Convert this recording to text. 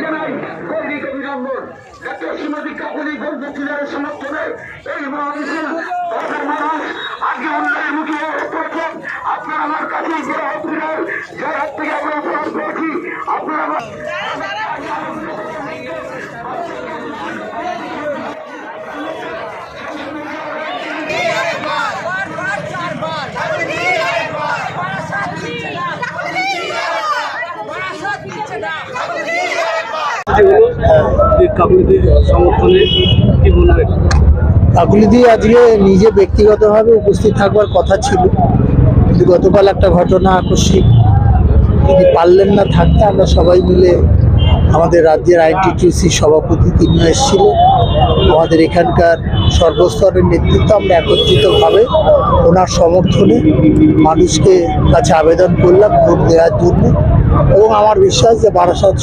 জানাই দৈনিক অভিনন্দন। ডক্টর শ্রীমতী কাকুলি বন্ধুদের সমর্থনে এই মহামিছিল দেশের মানুষ আজকে উন্নয়নের মুখে পড়ছেন। আপনারা আমার কাছে যে হাত থেকে আমরা ফেরত পেয়েছি আপনারা কাকুলিদি আজকে নিজে ব্যক্তিগতভাবে উপস্থিত থাকবার কথা ছিল, কিন্তু গতকাল একটা ঘটনা আকস্মিক তিনি পারলেন না থাকতে। আমরা সবাই মিলে আমাদের রাজ্যের আইনটিটিউসি সভাপতি তিনিও এসেছিল, আমাদের এখানকার সর্বস্তরের নেতৃত্ব আমরা একত্রিতভাবে ওনার সমর্থনে মানুষকে কাছে আবেদন করলাম ভোট দেওয়ার জন্য। এবং আমার বিশ্বাস যে বারাসাত